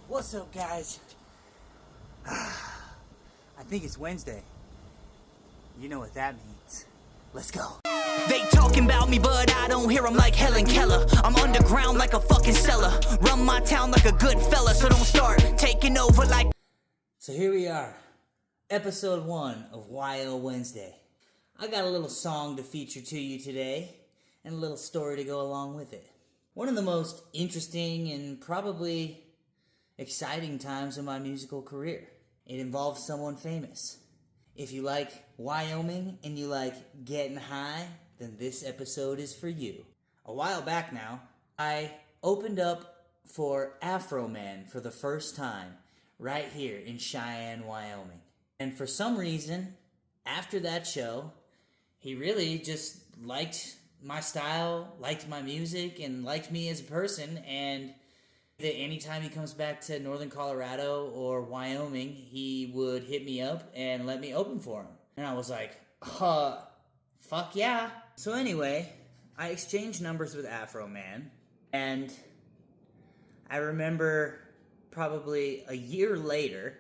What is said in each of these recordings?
What's up, guys? I think it's Wednesday. You know what that means. Let's go. They talking about me, but I don't hear them like Helen Keller. I'm underground like a fucking cellar. Run my town like a good fella, so don't start taking over like... So here we are. Episode 1 of YO Wednesday. I got a little song to feature to you today, and a little story to go along with it. One of the most interesting and probably exciting times of my musical career. It involves someone famous. If you like Wyoming and you like getting high, then this episode is for you. A while back now, I opened up for Afroman for the first time right here in Cheyenne, Wyoming. And for some reason, after that show, he really just liked my style, liked my music, and liked me as a person, and that anytime he comes back to northern Colorado or Wyoming, he would hit me up and let me open for him. And I was like, fuck yeah. So anyway, I exchanged numbers with Afroman, and I remember probably a year later,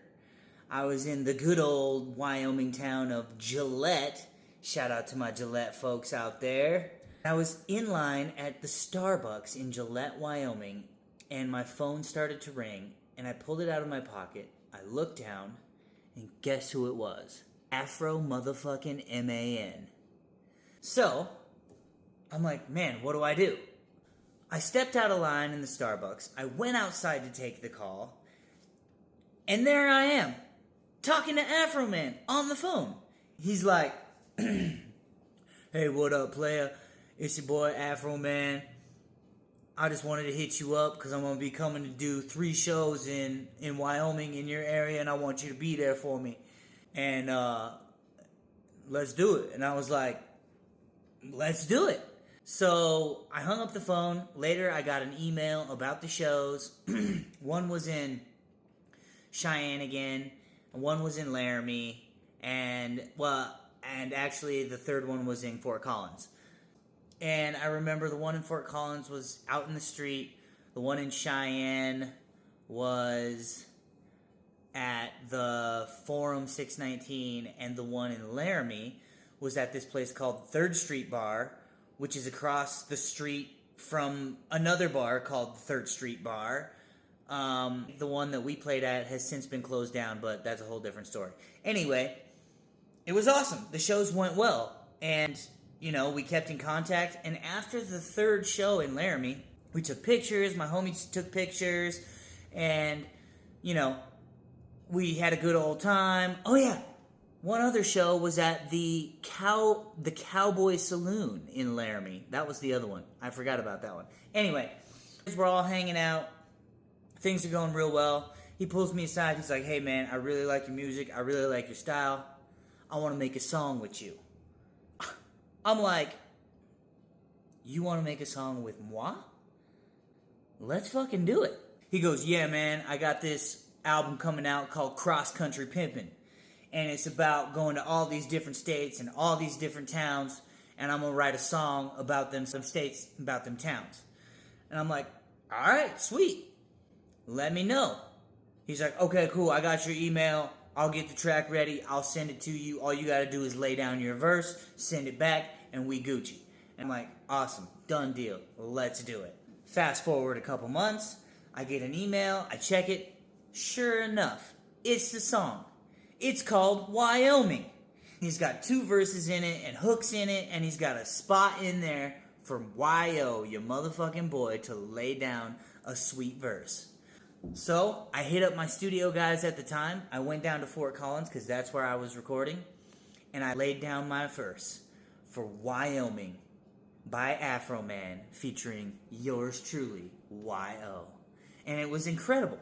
I was in the good old Wyoming town of Gillette. Shout out to my Gillette folks out there. I was in line at the Starbucks in Gillette, Wyoming, and my phone started to ring, and I pulled it out of my pocket. I looked down, and guess who it was? Afro motherfucking M-A-N. So, I'm like, man, what do I do? I stepped out of line in the Starbucks. I went outside to take the call, and there I am, talking to Afroman on the phone. He's like, hey, what up, player? It's your boy, Afroman. I just wanted to hit you up because I'm going to be coming to do 3 shows in Wyoming in your area, and I want you to be there for me. And let's do it. And I was like, let's do it. So I hung up the phone. Later, I got an email about the shows. One was in Cheyenne again, and one was in Laramie, and actually the third one was in Fort Collins. And I remember the one in Fort Collins was out in the street. The one in Cheyenne was at the Forum 619. And the one in Laramie was at this place called 3rd Street Bar, which is across the street from another bar called 3rd Street Bar. The one that we played at has since been closed down, but that's a whole different story. Anyway, it was awesome. The shows went well. And you know, we kept in contact, and after the 3rd show in Laramie, we took pictures, my homies took pictures, and, you know, we had a good old time. Oh yeah, one other show was at the Cowboy Saloon in Laramie. That was the other one. I forgot about that one. Anyway, we're all hanging out. Things are going real well. He pulls me aside. He's like, hey man, I really like your music. I really like your style. I want to make a song with you. I'm like, you want to make a song with moi? Let's fucking do it. He goes, yeah, man, I got this album coming out called Cross Country Pimpin'. And it's about going to all these different states and all these different towns. And I'm going to write a song about them, some states, about them towns. And I'm like, all right, sweet. Let me know. He's like, okay, cool, I got your email. I'll get the track ready. I'll send it to you. All you got to do is lay down your verse, send it back, and we Gucci. And I'm like, awesome. Done deal. Let's do it. Fast forward a couple months. I get an email. I check it. Sure enough, it's the song. It's called Wyoming. He's got 2 verses in it and hooks in it, and he's got a spot in there for Y.O., your motherfucking boy, to lay down a sweet verse. So, I hit up my studio guys at the time. I went down to Fort Collins because that's where I was recording. And I laid down my verse for Wyoming by Afroman featuring yours truly, Y.O. And it was incredible.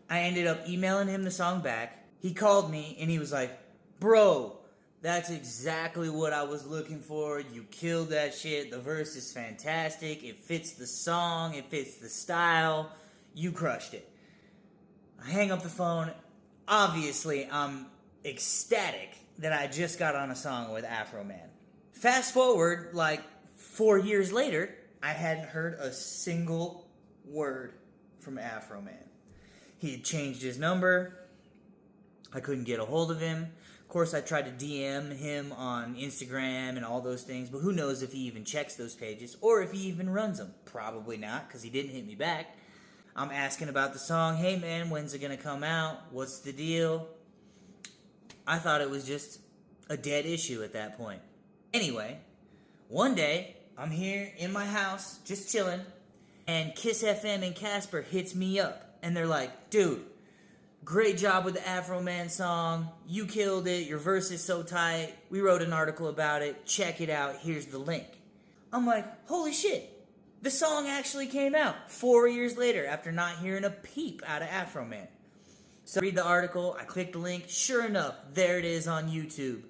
I ended up emailing him the song back. He called me and he was like, bro, that's exactly what I was looking for. You killed that shit. The verse is fantastic. It fits the song. It fits the style. You crushed it. I hang up the phone. Obviously, I'm ecstatic that I just got on a song with Afroman. Fast forward, like 4 years later, I hadn't heard a single word from Afroman. He had changed his number. I couldn't get a hold of him. Of course, I tried to DM him on Instagram and all those things, but who knows if he even checks those pages or if he even runs them. Probably not, because he didn't hit me back. I'm asking about the song. Hey man, when's it gonna come out? What's the deal? I thought it was just a dead issue at that point. Anyway, one day, I'm here in my house, just chilling, and Kiss FM and Casper hits me up, and they're like, dude, great job with the Afroman song, you killed it, your verse is so tight, we wrote an article about it, check it out, here's the link. I'm like, holy shit, the song actually came out 4 years later after not hearing a peep out of Afroman. So I read the article, I click the link, sure enough, there it is on YouTube,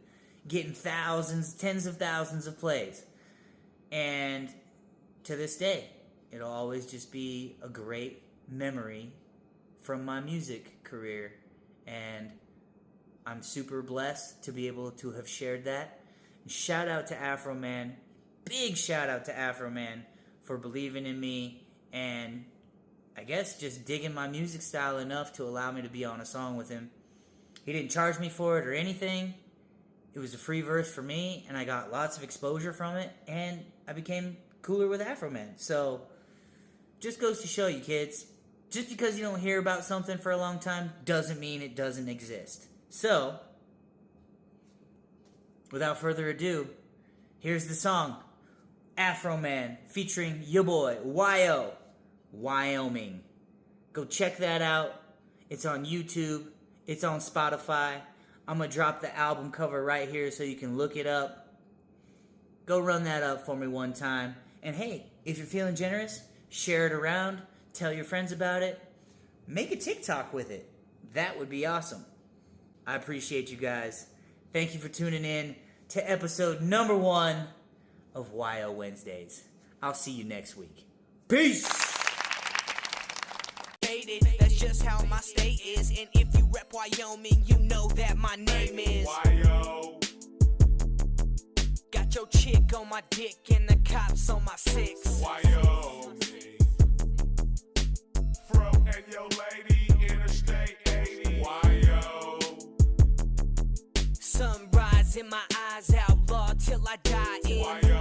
getting thousands, tens of thousands of plays. And to this day, it'll always just be a great memory from my music career. And I'm super blessed to be able to have shared that. Shout out to Afroman, big shout out to Afroman for believing in me and I guess just digging my music style enough to allow me to be on a song with him. He didn't charge me for it or anything. It was a free verse for me, and I got lots of exposure from it, and I became cooler with Afroman. So, just goes to show you, kids, just because you don't hear about something for a long time doesn't mean it doesn't exist. So, without further ado, here's the song, Afroman, featuring your boy, Y.O., Wyoming. Go check that out. It's on YouTube. It's on Spotify. I'm going to drop the album cover right here so you can look it up. Go run that up for me one time. And hey, if you're feeling generous, share it around. Tell your friends about it. Make a TikTok with it. That would be awesome. I appreciate you guys. Thank you for tuning in to episode number 1 of YO Wednesdays. I'll see you next week. Peace! That's just how my state is. And if you rep Wyoming, you know that my name is Wyo. Got your chick on my dick and the cops on my 6. Wyoming. Fro and your lady, Interstate 80. Wyo. Sunrise in my eyes, outlaw till I die in Wyo.